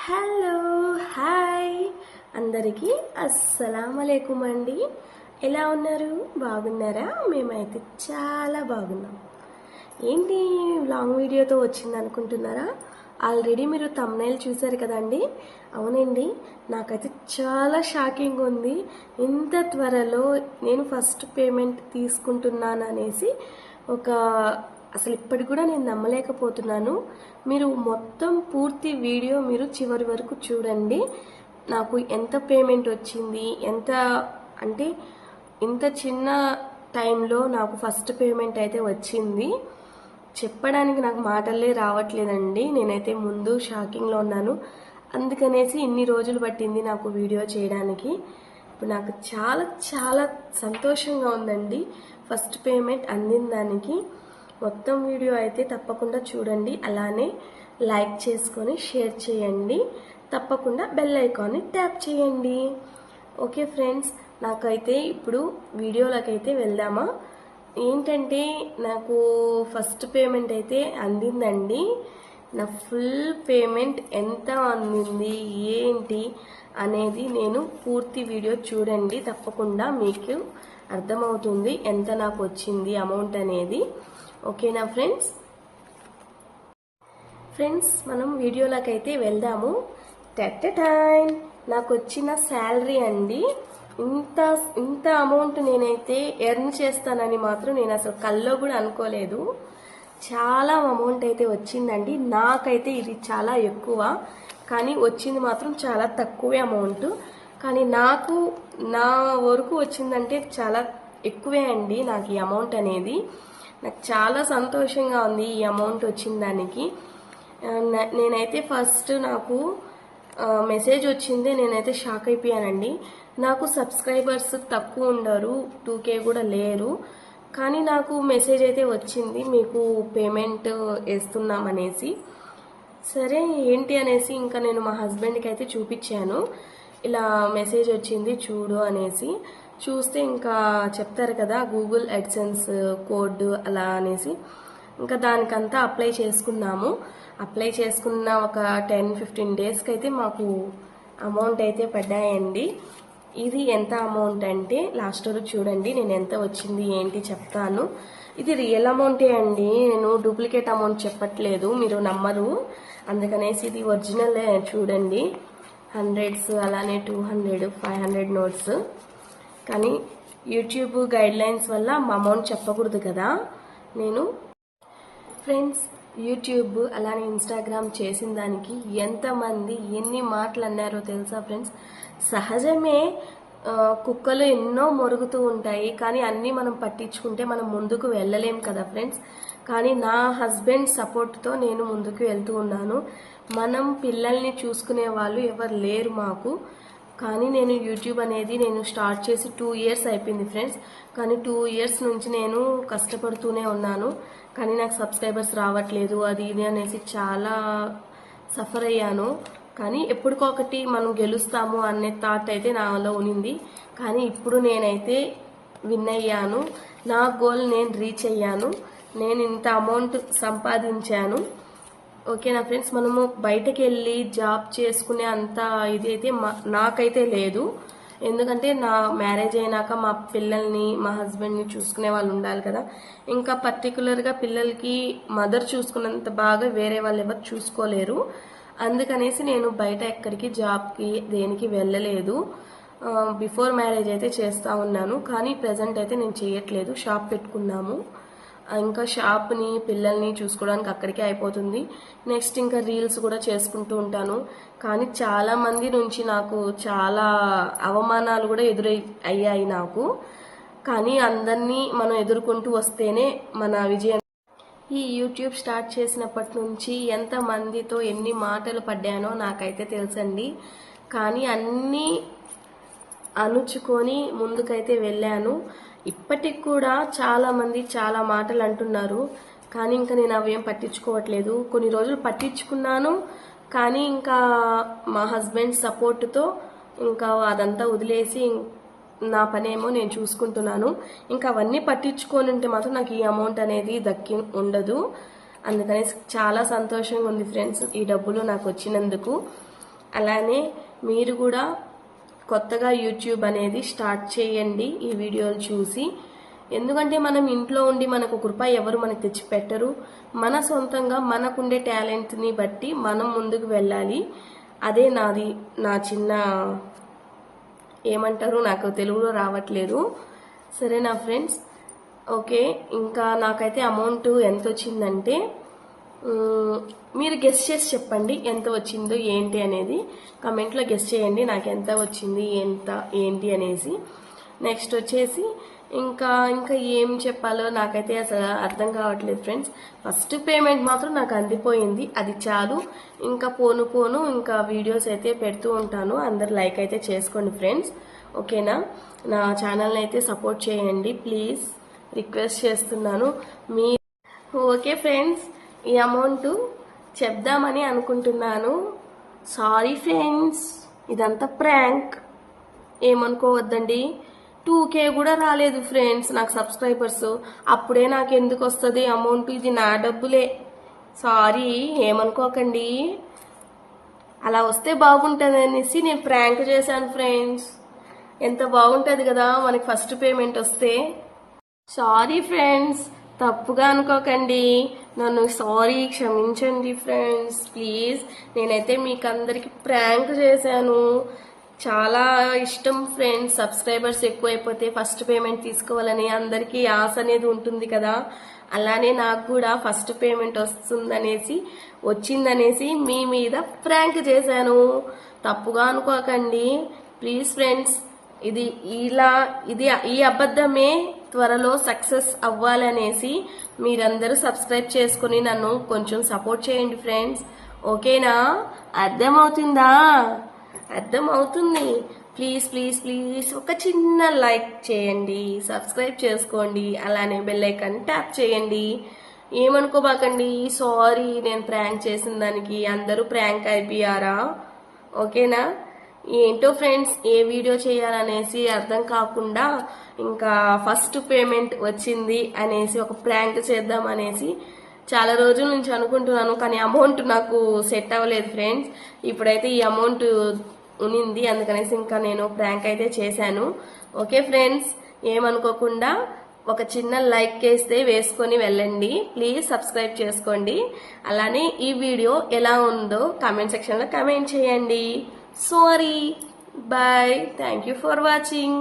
Hello hi అందరికీ అస్సలాముఅలైకుం అండి. ఎలా ఉన్నారు? బాగున్నారా? మేమైతే చాలా బాగున్నాం. ఏంటి లాంగ్ వీడియోతో వచ్చింది అనుకుంటున్నారా? ఆల్రెడీ మీరు థంబ్నెయిల్ చూసారు కదండి. అవునండి, నాకైతే చాలా షాకింగ్ ఉంది. ఇంత త్వరలో నేను ఫస్ట్ పేమెంట్ తీసుకుంటున్నాను అనేసి అసలు ఇప్పటికి కూడా నేను నమ్మలేకపోతున్నాను. మీరు మొత్తం పూర్తి వీడియో మీరు చివరి వరకు చూడండి. నాకు ఎంత పేమెంట్ వచ్చింది, అంటే ఇంత చిన్న టైంలో నాకు ఫస్ట్ పేమెంట్ అయితే వచ్చింది. చెప్పడానికి నాకు మాటలే రావట్లేదండి. నేనైతే ముందు షాకింగ్లో ఉన్నాను. అందుకనేసి ఇన్ని రోజులు పట్టింది నాకు వీడియో చేయడానికి. ఇప్పుడు నాకు చాలా చాలా సంతోషంగా ఉందండి ఫస్ట్ పేమెంట్ అందిన దానికి. మొత్తం వీడియో అయితే తప్పకుండా చూడండి. అలానే లైక్ చేసుకొని షేర్ చేయండి. తప్పకుండా బెల్ ఐకాన్ని ట్యాప్ చేయండి. ఓకే ఫ్రెండ్స్, నాకైతే ఇప్పుడు వీడియోలకైతే వెళ్దామా. ఏంటంటే నాకు ఫస్ట్ పేమెంట్ అయితే అందిందండి. నా ఫుల్ పేమెంట్ ఎంత అందింది ఏంటి అనేది నేను పూర్తి వీడియో చూడండి. తప్పకుండా మీకు అర్థమవుతుంది ఎంత నాకు వచ్చింది అమౌంట్ అనేది. ఓకేనా ఫ్రెండ్స్ మనం వీడియోలకైతే వెళ్దాము. టైం నాకు వచ్చిన శాలరీ అండి. ఇంత అమౌంట్ నేనైతే ఎర్న్ చేస్తానని మాత్రం నేను అసలు కల్లో కూడా అనుకోలేదు. చాలా అమౌంట్ అయితే వచ్చిందండి. నాకైతే ఇది చాలా ఎక్కువ, కానీ వచ్చింది మాత్రం చాలా తక్కువే అమౌంట్. కానీ నా వరకు వచ్చిందంటే చాలా ఎక్కువే అండి నాకు ఈ అమౌంట్ అనేది. నాకు చాలా సంతోషంగా ఉంది ఈ అమౌంట్ వచ్చిన దానికి. నేనైతే ఫస్ట్ నాకు మెసేజ్ వచ్చింది, నేనైతే షాక్ అయిపోయానండి. నాకు సబ్స్క్రైబర్స్ తక్కువ ఉండరు, 2K కూడా లేరు. కానీ నాకు మెసేజ్ అయితే వచ్చింది, మీకు పేమెంట్ వేస్తున్నామనేసి. సరే ఏంటి అనేసి ఇంకా నేను మా హస్బెండ్కి అయితే చూపించాను. ఇలా మెసేజ్ వచ్చింది చూడు అనేసి. చూస్తే ఇంకా చెప్తారు కదా గూగుల్ అడ్సెన్స్ కోడ్ అలా అనేసి. ఇంకా దానికంతా అప్లై చేసుకున్నాము. అప్లై చేసుకున్న ఒక 10-15 డేస్కి అయితే మాకు అమౌంట్ అయితే పడ్డాయండి. ఇది ఎంత అమౌంట్ అంటే లాస్ట్ వరకు చూడండి, నేను ఎంత వచ్చింది ఏంటి చెప్తాను. ఇది రియల్ అమౌంటే అండి, నేను డూప్లికేట్ అమౌంట్ చెప్పట్లేదు, మీరు నమ్మరు. అందుకనేసి ఇది ఒరిజినల్ చూడండి. 100s అలానే 200, 500 నోట్స్. కానీ యూట్యూబ్ గైడ్ లైన్స్ వల్ల మా అమౌంట్ చెప్పకూడదు కదా. నేను ఫ్రెండ్స్ యూట్యూబ్ అలానే ఇన్స్టాగ్రామ్ చేసిన దానికి ఎంతమంది ఎన్ని మాటలు అన్నారో తెలుసా ఫ్రెండ్స్. సహజమే, కుక్కలు ఎన్నో మొరుగుతూ ఉంటాయి, కానీ అన్నీ మనం పట్టించుకుంటే మనం ముందుకు వెళ్ళలేం కదా ఫ్రెండ్స్. కానీ నా హస్బెండ్ సపోర్ట్తో నేను ముందుకు వెళ్తూ ఉన్నాను. మనం పిల్లల్ని చూసుకునే వాళ్ళు ఎవరు లేరు మాకు. కానీ నేను యూట్యూబ్ అనేది నేను స్టార్ట్ చేసి 2 years అయిపోయింది ఫ్రెండ్స్. కానీ 2 years నుంచి నేను కష్టపడుతూనే ఉన్నాను. కానీ నాకు సబ్స్క్రైబర్స్ రావట్లేదు, అది ఇది అనేసి చాలా సఫర్ అయ్యాను. కానీ ఎప్పటికొకటి మనం గెలుస్తాము అనే థాట్ అయితే నాలో ఉనింది. కానీ ఇప్పుడు నేనైతే విన్ అయ్యాను. నా గోల్ నేను రీచ్ అయ్యాను. నేను ఇంత అమౌంట్ సంపాదించాను. ఓకేనా ఫ్రెండ్స్, మనము బయటకు వెళ్ళి జాబ్ చేసుకునే అంత ఇదైతే నాకైతే లేదు. ఎందుకంటే నా మ్యారేజ్ అయినాక మా పిల్లల్ని మా హస్బెండ్ని చూసుకునే వాళ్ళు ఉండాలి కదా. ఇంకా పర్టికులర్గా పిల్లలకి మదర్ చూసుకున్నంత బాగా వేరే వాళ్ళు ఎవరు చూసుకోలేరు. అందుకనేసి నేను బయట ఎక్కడికి జాబ్కి దేనికి వెళ్ళలేదు. బిఫోర్ మ్యారేజ్ అయితే చేస్తూ ఉన్నాను, కానీ ప్రజెంట్ అయితే నేను చేయట్లేదు. షాప్ పెట్టుకున్నాము. ఇంకా షాప్ని పిల్లల్ని చూసుకోవడానికి అక్కడికే అయిపోతుంది. నెక్స్ట్ ఇంకా రీల్స్ కూడా చేసుకుంటూ ఉంటాను. కానీ చాలా మంది నుంచి నాకు చాలా అవమానాలు కూడా అయ్యాయి నాకు. కానీ అందరినీ మనం ఎదుర్కొంటూ వస్తేనే మన విజయం. ఈ యూట్యూబ్ స్టార్ట్ చేసినప్పటి నుంచి ఎంతమందితో ఎన్ని మాటలు పడ్డానో నాకైతే తెలుసండి. కానీ అన్నీ అణుచుకొని ముందుకైతే వెళ్ళాను. ఇప్పటికి కూడా చాలా మంది చాలా మాటలు అంటున్నారు, కానీ ఇంకా నేను అవేం పట్టించుకోవట్లేదు. కొన్ని రోజులు పట్టించుకున్నాను, కానీ ఇంకా మా హస్బెండ్ సపోర్ట్తో ఇంకా అదంతా వదిలేసి నా పనేమో నేను చూసుకుంటున్నాను. ఇంకా అవన్నీ పట్టించుకొని ఉంటే మాత్రం నాకు ఈ అమౌంట్ అనేది ఉండదు. అందుకని చాలా సంతోషంగా ఉంది ఫ్రెండ్స్ ఈ డబ్బులు నాకు వచ్చినందుకు. అలానే మీరు కూడా కొత్తగా యూట్యూబ్ అనేది స్టార్ట్ చేయండి ఈ వీడియోలు చూసి. ఎందుకంటే మనం ఇంట్లో ఉండి మనకు ఒక రూపాయి ఎవరు మనకు తెచ్చి పెట్టరు. మన సొంతంగా మనకుండే టాలెంట్ని బట్టి మనం ముందుకు వెళ్ళాలి. అదే నా చిన్న ఏమంటారు, నాకు తెలుగులో రావట్లేదు. సరేనా ఫ్రెండ్స్? ఓకే, ఇంకా నాకైతే అమౌంట్ ఎంత వచ్చిందంటే మీరు గెస్ చేసి చెప్పండి ఎంత వచ్చిందో ఏంటి అనేది. కమెంట్లో గెస్ చేయండి నాకు ఎంత వచ్చింది ఏంటి అనేసి. నెక్స్ట్ వచ్చేసి ఇంకా ఏం చెప్పాలో నాకైతే అసలు అర్థం కావట్లేదు ఫ్రెండ్స్. ఫస్ట్ పేమెంట్ మాత్రం నాకు అందిపోయింది, అది చాలు. ఇంకా పోను ఇంకా వీడియోస్ అయితే పెడుతూ ఉంటాను. అందరు లైక్ అయితే చేసుకోండి ఫ్రెండ్స్, ఓకేనా? నా ఛానల్ని అయితే సపోర్ట్ చేయండి ప్లీజ్, రిక్వెస్ట్ చేస్తున్నాను. ఓకే ఫ్రెండ్స్, ఈ అమౌంట్ చెప్దామని అనుకుంటున్నాను. సారీ ఫ్రెండ్స్, ఇదంతా ప్రాంక్, ఏమనుకోవద్దండి. 2K కూడా రాలేదు ఫ్రెండ్స్ నాకు సబ్స్క్రైబర్స్. అప్పుడే నాకు ఎందుకు వస్తుంది అమౌంట్? ఇది నా డబ్బులే. సారీ, ఏమనుకోకండి. అలా వస్తే బాగుంటుంది అనేసి నేను ప్రాంక్ చేశాను ఫ్రెండ్స్. ఎంత బాగుంటుంది కదా మనకి ఫస్ట్ పేమెంట్ వస్తే. సారీ ఫ్రెండ్స్, తప్పుగా అనుకోకండి నన్ను. సారీ, క్షమించండి ఫ్రెండ్స్ ప్లీజ్. నేనైతే మీకు అందరికి ప్రాంక్ చేశాను. చాలా ఇష్టం ఫ్రెండ్స్, సబ్స్క్రైబర్స్ ఎక్కువైపోతే ఫస్ట్ పేమెంట్ తీసుకోవాలని అందరికీ ఆశ అనేది ఉంటుంది కదా. అలానే నాకు కూడా ఫస్ట్ పేమెంట్ వచ్చిందనేసి మీ మీద ప్రాంక్ చేశాను. తప్పుగా అనుకోకండి ప్లీజ్ ఫ్రెండ్స్. ఈ అబద్ధమే త్వరలో సక్సెస్ అవ్వాలనేసి మీరందరూ సబ్స్క్రైబ్ చేసుకుని నన్ను కొంచెం సపోర్ట్ చేయండి ఫ్రెండ్స్, ఓకేనా? అర్థమవుతుందా? అర్థమవుతుంది. ప్లీజ్ ప్లీజ్ ప్లీజ్ ఒక చిన్న లైక్ చేయండి, సబ్స్క్రైబ్ చేసుకోండి, అలానే బెల్ ఐకాన్ ట్యాప్ చేయండి. ఏమనుకోబాకండి. సారీ, నేను ప్రాంక్ చేసిన దానికి అందరూ ప్రాంక్ అయిపోయారా? ఓకేనా? ఏంటో ఫ్రెండ్స్, ఏ వీడియో చేయాలనేసి అర్థం కాకుండా ఇంకా ఫస్ట్ పేమెంట్ వచ్చింది అనేసి ఒక ప్రాంక్ చేద్దాం అనేసి చాలా రోజుల నుంచి అనుకుంటున్నాను. కానీ అమౌంట్ నాకు సెట్ అవ్వలేదు ఫ్రెండ్స్. ఇప్పుడైతే ఈ అమౌంట్ ఉనింది, అందుకనేసి ఇంకా నేను ప్రాంక్ అయితే చేశాను. ఓకే ఫ్రెండ్స్, ఏమనుకోకుండా ఒక చిన్న లైక్ వేసుకొని వెళ్ళండి ప్లీజ్, సబ్స్క్రైబ్ చేసుకోండి. అలానే ఈ వీడియో ఎలా ఉందో కామెంట్ సెక్షన్లో కామెంట్ చేయండి. Sorry. Bye. Thank you for watching.